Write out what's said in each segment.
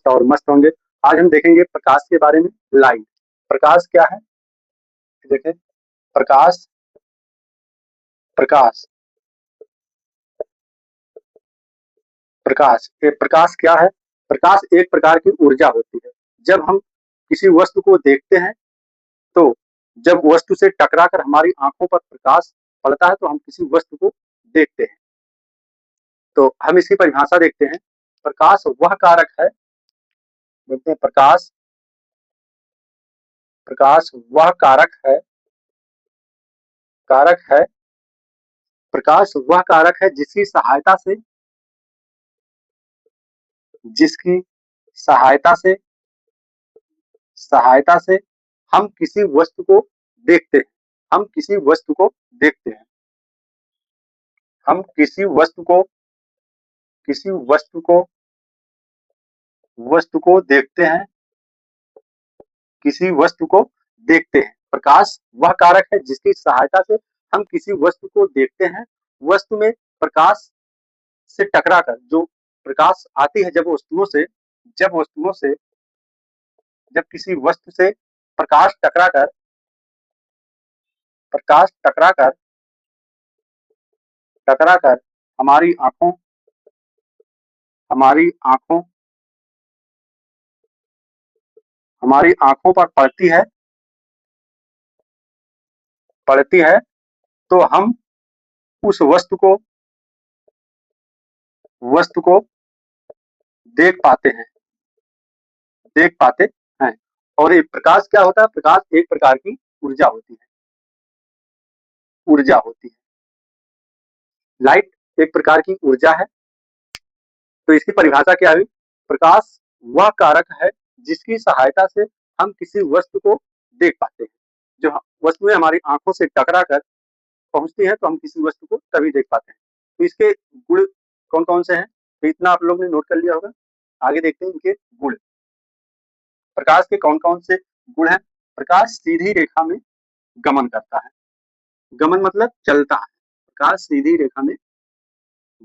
दोस्त और मस्त होंगे। आज हम देखेंगे प्रकाश के बारे में। लाइट, प्रकाश क्या है? देखें, प्रकाश प्रकाश प्रकाश ये प्रकाश क्या है? प्रकाश एक प्रकार की ऊर्जा होती है। जब हम किसी वस्तु को देखते हैं, तो जब वस्तु से टकराकर हमारी आंखों पर प्रकाश पड़ता है तो हम किसी वस्तु को देखते हैं। तो हम इसकी परिभाषा देखते हैं। प्रकाश वह कारक है, देखते हैं, प्रकाश प्रकाश वह कारक है। प्रकाश वह कारक है जिसकी सहायता से सहायता से हम किसी वस्तु को देखते हैं। हम किसी वस्तु को देखते हैं। हम किसी वस्तु को देखते हैं। किसी वस्तु को देखते हैं। प्रकाश वह कारक है जिसकी सहायता से हम किसी वस्तु को देखते हैं। वस्तु में प्रकाश से टकराकर जो प्रकाश आती है, जब किसी वस्तु से प्रकाश टकराकर टकराकर हमारी आंखों हमारी आंखों हमारी आंखों पर पड़ती है तो हम उस वस्तु को देख पाते हैं। और ये प्रकाश क्या होता है? प्रकाश एक प्रकार की ऊर्जा होती है। लाइट एक प्रकार की ऊर्जा है। तो इसकी परिभाषा क्या हुई? प्रकाश वह कारक है जिसकी सहायता से हम किसी वस्तु को देख पाते हैं। जो वस्तुएं हमारी आंखों से टकराकर पहुंचती हैं तो हम किसी वस्तु को तभी देख पाते हैं। तो इसके गुण कौन कौन से हैं? तो इतना आप लोगों ने नोट कर लिया होगा। आगे देखते हैं इनके गुण। प्रकाश के कौन कौन से गुण हैं? प्रकाश सीधी रेखा में गमन करता है। गमन मतलब चलता है। प्रकाश सीधी रेखा में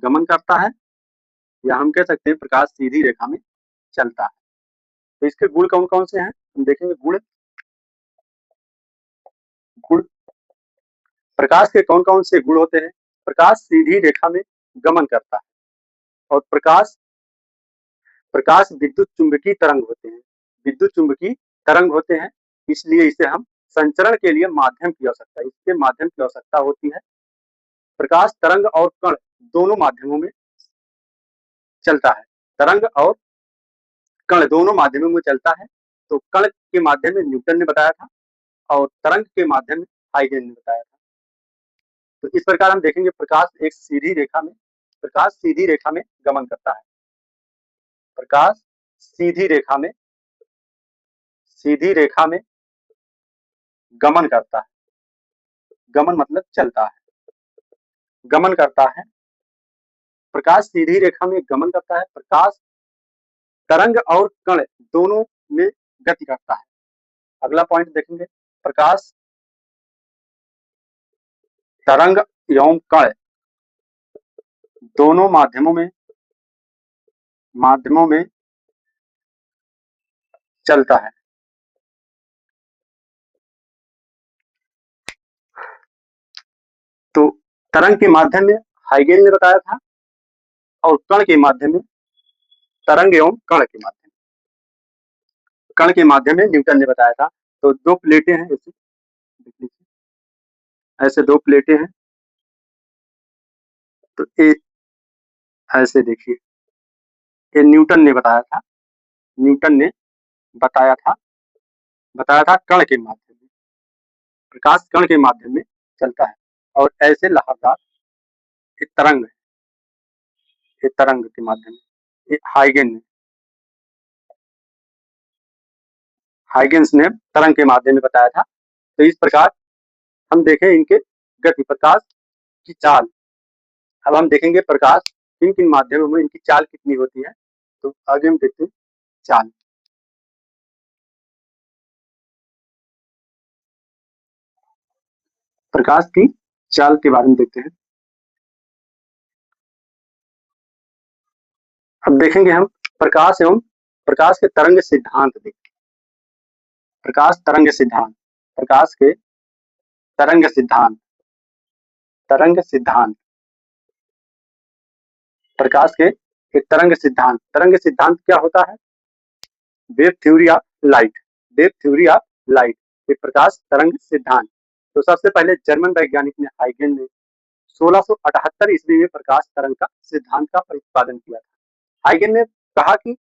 गमन करता है, या हम कह सकते हैं प्रकाश सीधी रेखा में चलता है। तो इसके गुण कौन कौन से हैं हम देखेंगे। गुण प्रकाश के कौन कौन से गुण होते हैं? प्रकाश सीधी रेखा में गमन करता है, और प्रकाश विद्युत चुंबकीय तरंग होते हैं। इसलिए इसे हम संचरण के लिए माध्यम की आवश्यकता होती है। प्रकाश तरंग और कण दोनों माध्यमों में चलता है। तरंग और कण दोनों माध्यमों में चलता है। तो कण के माध्यम में न्यूटन ने बताया था, और तरंग के माध्यम में हाइगन ने बताया था। तो इस प्रकार हम देखेंगे प्रकाश सीधी रेखा में गमन करता है। प्रकाश सीधी रेखा में गमन करता है। गमन मतलब चलता है, गमन करता है। प्रकाश सीधी रेखा में गमन करता है। प्रकाश तरंग और कण दोनों में गति करता है। अगला पॉइंट देखेंगे। प्रकाश तरंग एवं कण दोनों माध्यमों में चलता है। तो तरंग के माध्यम में हाइगेन ने बताया था, और कण के माध्यम में तरंग एवं कण के माध्यम में न्यूटन ने बताया था। तो दो प्लेटें हैं, ऐसे दो प्लेटें हैं। तो ऐसे देखिए, ये न्यूटन ने बताया था कण के माध्यम में। प्रकाश कण के माध्यम में चलता है, और ऐसे लहरदार एक तरंग के माध्यम में हाइगेंस ने तरंग के माध्यम में बताया था। तो इस प्रकार हम देखें इनके गति, प्रकाश की चाल। अब हम देखेंगे प्रकाश किन किन माध्यमों में इनकी चाल कितनी होती है। तो आगे हम देखते हैं चाल। प्रकाश की चाल के बारे में देखते हैं। अब देखेंगे हम प्रकाश एवं प्रकाश के तरंग सिद्धांत देखते हैं। प्रकाश तरंग सिद्धांत, प्रकाश के तरंग सिद्धांत, तरंग सिद्धांत, प्रकाश के तरंग सिद्धांत। तरंग सिद्धांत क्या होता है? Wave theory of light, wave theory of light, ये प्रकाश तरंग सिद्धांत। तो सबसे पहले जर्मन वैज्ञानिक ने हाइगन ने 1678 ईस्वी में प्रकाश तरंग का सिद्धांत का प्रतिपादन किया था। हाइगन ने कहा कि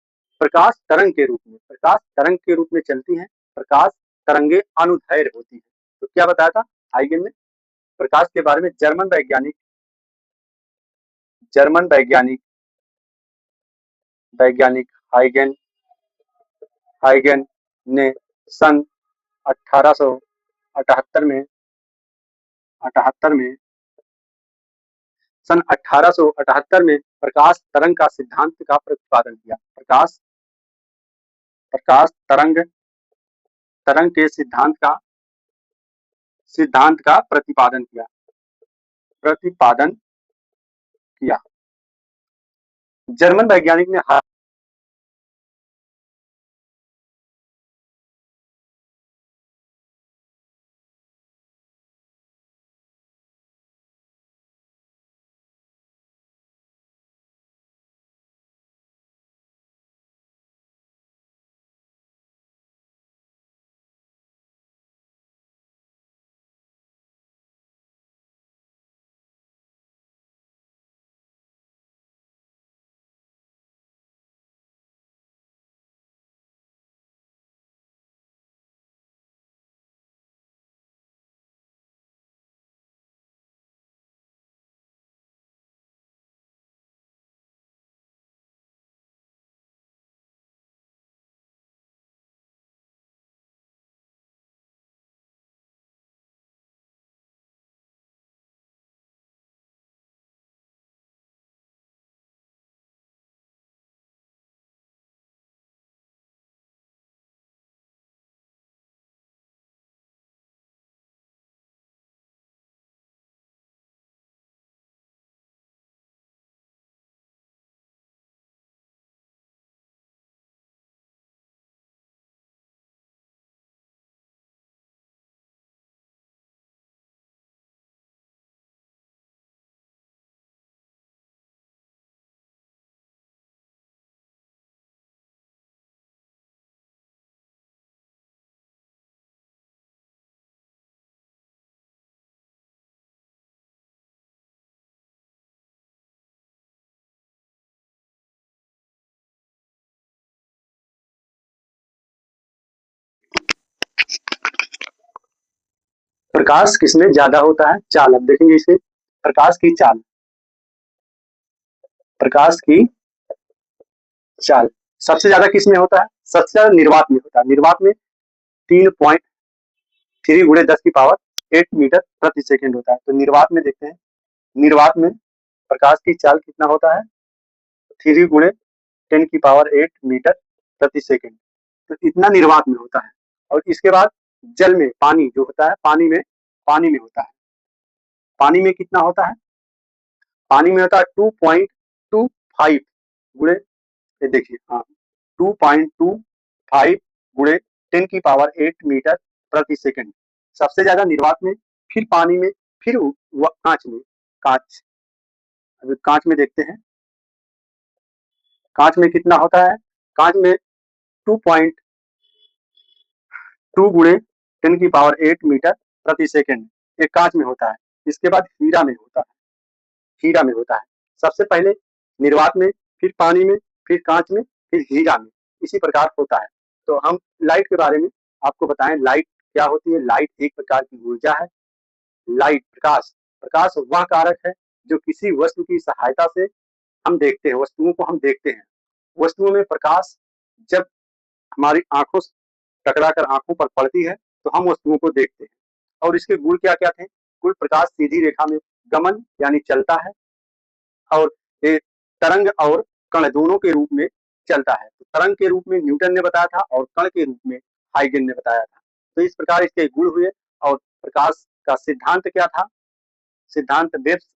प्रकाश तरंग के रूप में, प्रकाश तरंग के रूप में चलती हैं, प्रकाश तरंगे अनुदैर्घ्य होती हैं। तो क्या बताया था हाइगन ने प्रकाश के बारे में? जर्मन वैज्ञानिक वैज्ञानिक हाइगन हाइगन ने सन 1878 में 78 में सन 1878 में प्रकाश तरंग का सिद्धांत का प्रतिपादन किया। प्रकाश प्रकाश तरंग तरंग के सिद्धांत का प्रतिपादन किया। जर्मन वैज्ञानिक ने प्रकाश किसमें ज्यादा होता है? चाल। अब देखेंगे इसे, प्रकाश की चाल, प्रकाश की चाल सबसे ज्यादा किसमें होता है? सबसे ज्यादा निर्वात में होता है। निर्वात में 3.3 गुणे 10 की पावर 8 मीटर प्रति सेकंड होता है। तो निर्वात में देखते हैं, निर्वात में प्रकाश की चाल कितना होता है? 3 गुणे 10 की पावर 8 मीटर प्रति सेकंड। तो इतना निर्वात में होता है। और इसके बाद जल में, पानी जो होता है, पानी में होता है। पानी में कितना होता है? पानी में होता है 2.25 गुणे, ये देखिए, हाँ, 2.25 गुणे 10 की पावर 8 मीटर प्रति सेकंड। सबसे ज्यादा निर्वात में, फिर पानी में, फिर कांच में। कांच, अभी कांच में देखते हैं, कांच में कितना होता है? कांच में 2.2 गुणे 10 की पावर 8 मीटर प्रति सेकंड, ये कांच में होता है। इसके बाद हीरा में होता है, हीरा में होता है। सबसे पहले निर्वात में, फिर पानी में, फिर कांच में, फिर हीरा में, इसी प्रकार होता है। तो हम लाइट के बारे में आपको बताएं, लाइट क्या होती है? लाइट एक प्रकार की ऊर्जा है। लाइट, प्रकाश, प्रकाश वह कारक है जो किसी वस्तु की सहायता से हम देखते हैं, वस्तुओं को हम देखते हैं। वस्तुओं में प्रकाश जब हमारी आंखों से टकरा कर आंखों पर पड़ती है तो हम वस्तुओं को देखते हैं। और इसके गुण क्या क्या थे? गुण, प्रकाश सीधी रेखा में गमन यानी चलता है, और ये तरंग और कण दोनों के रूप में चलता है। तो तरंग के रूप में न्यूटन ने बताया था और कण के रूप में हाइगन ने बताया था। तो इस प्रकार इसके गुण हुए। और प्रकाश का सिद्धांत क्या था? सिद्धांत वेव्स